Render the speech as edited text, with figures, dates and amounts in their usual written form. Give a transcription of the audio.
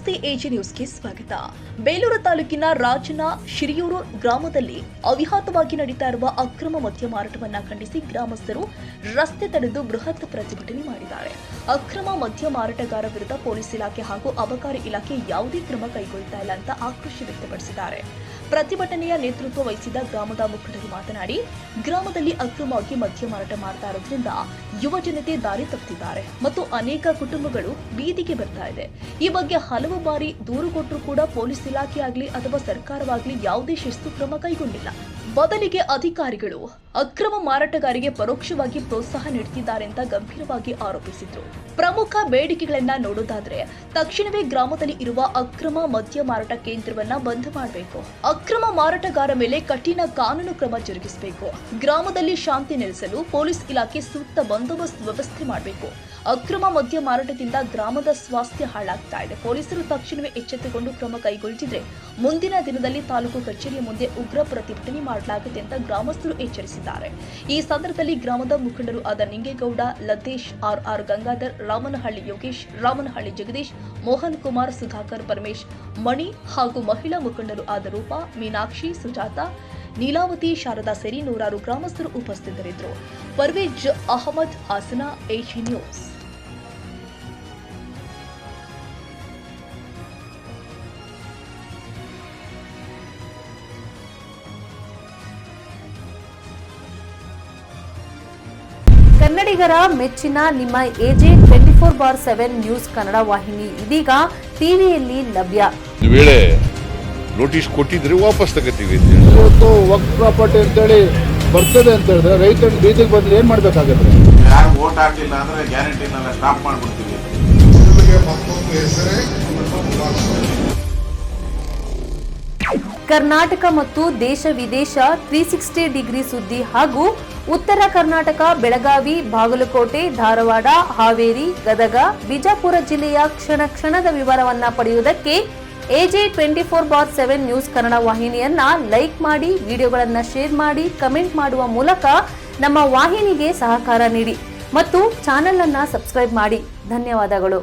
ನಮಸ್ತೆ ಎಜಿ ನ್ಯೂಸ್ಗೆ ಸ್ವಾಗತ. ಬೇಲೂರು ತಾಲೂಕಿನ ರಾಜನ ಶಿರಿಯೂರು ಗ್ರಾಮದಲ್ಲಿ ಅವ್ಯಾಹತವಾಗಿ ನಡೀತಾ ಇರುವ ಅಕ್ರಮ ಮದ್ಯ ಮಾರಾಟವನ್ನ ಖಂಡಿಸಿ ಗ್ರಾಮಸ್ಥರು ರಸ್ತೆ ತಡೆದು ಬೃಹತ್ ಪ್ರತಿಭಟನೆ ಮಾಡಿದ್ದಾರೆ. ಅಕ್ರಮ ಮದ್ಯ ಮಾರಾಟಗಾರ ವಿರುದ್ಧ ಪೊಲೀಸ್ ಇಲಾಖೆ ಹಾಗೂ ಅಬಕಾರಿ ಇಲಾಖೆ ಯಾವುದೇ ಕ್ರಮ ಕೈಗೊಳ್ಳುತ್ತಾ ಇಲ್ಲ ಅಂತ ಆಕ್ರೋಶ ವ್ಯಕ್ತಪಡಿಸಿದ್ದಾರೆ. ಪ್ರತಿಭಟನೆಯ ನೇತೃತ್ವ ವಹಿಸಿದ ಗ್ರಾಮದ ಮುಖಂಡರು ಮಾತನಾಡಿ, ಗ್ರಾಮದಲ್ಲಿ ಅಕ್ರಮವಾಗಿ ಮದ್ಯ ಮಾರಾಟ ಮಾಡ್ತಾ ಇರೋದ್ರಿಂದ ಯುವ ಜನತೆ ದಾರಿ ತಪ್ಪಿದ್ದಾರೆ ಮತ್ತು ಅನೇಕ ಕುಟುಂಬಗಳು ಬೀದಿಗೆ ಬರ್ತಾ ಇದೆ. ಈ ಬಗ್ಗೆ ಹಲವು ಬಾರಿ ದೂರು ಕೊಟ್ಟರೂ ಕೂಡ ಪೊಲೀಸ್ ಇಲಾಖೆ ಆಗಲಿ ಅಥವಾ ಸರ್ಕಾರವಾಗಲಿ ಯಾವುದೇ ಶಿಸ್ತು ಕ್ರಮ ಕೈಗೊಂಡಿಲ್ಲ. ಬದಲಿಗೆ ಅಧಿಕಾರಿಗಳು ಅಕ್ರಮ ಮಾರಾಟಗಾರಿಗೆ ಪರೋಕ್ಷವಾಗಿ ಪ್ರೋತ್ಸಾಹ ನೀಡುತ್ತಿದ್ದಾರೆ ಅಂತ ಗಂಭೀರವಾಗಿ ಆರೋಪಿಸಿದ್ರು. ಪ್ರಮುಖ ಬೇಡಿಕೆಗಳನ್ನ ನೋಡೋದಾದ್ರೆ ತಕ್ಷಣವೇ ಗ್ರಾಮದಲ್ಲಿ ಇರುವ ಅಕ್ರಮ ಮದ್ಯ ಮಾರಾಟ ಕೇಂದ್ರವನ್ನ ಬಂದ್ ಮಾಡಬೇಕು. ಅಕ್ರಮ ಮಾರಾಟಗಾರ ಮೇಲೆ ಕಠಿಣ ಕಾನೂನು ಕ್ರಮ ಜರುಗಿಸಬೇಕು. ಗ್ರಾಮದಲ್ಲಿ ಶಾಂತಿ ನೆಲೆಸಲು ಪೊಲೀಸ್ ಇಲಾಖೆ ಸೂಕ್ತ ಬಂದೋಬಸ್ತ್ ವ್ಯವಸ್ಥೆ ಮಾಡಬೇಕು. ಅಕ್ರಮ ಮದ್ಯ ಮಾರಾಟದಿಂದ ಗ್ರಾಮದ ಸ್ವಾಸ್ಥ್ಯ ಹಾಳಾಗ್ತಾ ಇದೆ. ಪೊಲೀಸರು ತಕ್ಷಣವೇ ಎಚ್ಚೆತ್ತುಕೊಂಡು ಕ್ರಮ ಕೈಗೊಳ್ಳಿದ್ರೆ ಮುಂದಿನ ದಿನದಲ್ಲಿ ತಾಲೂಕು ಕಚೇರಿಯ ಮುಂದೆ ಉಗ್ರ ಪ್ರತಿಭಟನೆ ಮಾಡಲಾಗುತ್ತೆ ಅಂತ ಗ್ರಾಮಸ್ಥರು ಎಚ್ಚರಿಸಿದ್ದಾರೆ. ಈ ಸಂದರ್ಭದಲ್ಲಿ ಗ್ರಾಮದ ಮುಖಂಡರು ಆದ ನಿಂಗೇಗೌಡ, ಲತೇಶ್, ಆರ್ ಗಂಗಾಧರ್, ರಾಮನಹಳ್ಳಿ ಯೋಗೇಶ್, ರಾಮನಹಳ್ಳಿ ಜಗದೀಶ್, ಮೋಹನ್ ಕುಮಾರ್, ಸುಧಾಕರ್, ಪರಮೇಶ್, ಮಣಿ ಹಾಗೂ ಮಹಿಳಾ ಮುಖಂಡರು ಆದ ರೂಪಾ, ಮೀನಾಕ್ಷಿ, ಸುಜಾತ, ನೀಲಾವತಿ, ಶಾರದಾ ಸೇರಿ ನೂರಾರು ಗ್ರಾಮಸ್ಥರು ಉಪಸ್ಥಿತರಿದ್ದರು. Parvez Ahmad, Hassan, AG news. ಕನ್ನಡಿಗರ ಮೆಚ್ಚಿನ ನಿಮ್ಮ ಎಜೆ 24/7 ನ್ಯೂಸ್ ಕನ್ನಡ ವಾಹಿನಿ ಇದೀಗ ಟಿವಿಯಲ್ಲಿ ಲಭ್ಯ. ವೇಳೆ ನೋಟಿಸ್ ಕೊಟ್ಟಿದ್ರೆ ವಾಪಸ್ ತಗೋತೀವಿ. ಇವತ್ತು ವಕ್ಫ್ ಪ್ರಾಪರ್ಟಿ ಅಂತೇಳಿ ಬರ್ತದೆ ಅಂತ ಹೇಳಿದ್ರೆ ರೈತರು ಬೀದಿಗೆ ಬಂದ್ರೆ ಏನ್ ಮಾಡ್ಬೇಕಾಗತ್ತೆ? ಯಾರು ವೋಟ್ ಹಾಕಿಲ್ಲ ಅಂದ್ರೆ ಗ್ಯಾರಂಟಿನೆಲ್ಲ ಸ್ಟಾಪ್ ಮಾಡ್ಬಿಡ್ತೀವಿ. ಕರ್ನಾಟಕ ಮತ್ತು ದೇಶ ವಿದೇಶ 360 ಡಿಗ್ರಿ ಸುದ್ದಿ ಹಾಗೂ ಉತ್ತರ ಕರ್ನಾಟಕ, ಬೆಳಗಾವಿ, ಬಾಗಲಕೋಟೆ, ಧಾರವಾಡ, ಹಾವೇರಿ, ಗದಗ, ಬಿಜಾಪುರ ಜಿಲ್ಲೆಯ ಕ್ಷಣ ಕ್ಷಣದ ವಿವರವನ್ನ ಪಡೆಯುವುದಕ್ಕೆ ಎಜೆ 24/7 ನ್ಯೂಸ್ ಕನ್ನಡ ವಾಹಿನಿಯನ್ನ ಲೈಕ್ ಮಾಡಿ, ವಿಡಿಯೋಗಳನ್ನ ಶೇರ್ ಮಾಡಿ, ಕಮೆಂಟ್ ಮಾಡುವ ಮೂಲಕ ನಮ್ಮ ವಾಹಿನಿಗೆ ಸಹಕಾರ ನೀಡಿ ಮತ್ತು ಚಾನೆಲ್ ಅನ್ನ ಸಬ್ಸ್ಕ್ರೈಬ್ ಮಾಡಿ. ಧನ್ಯವಾದಗಳು.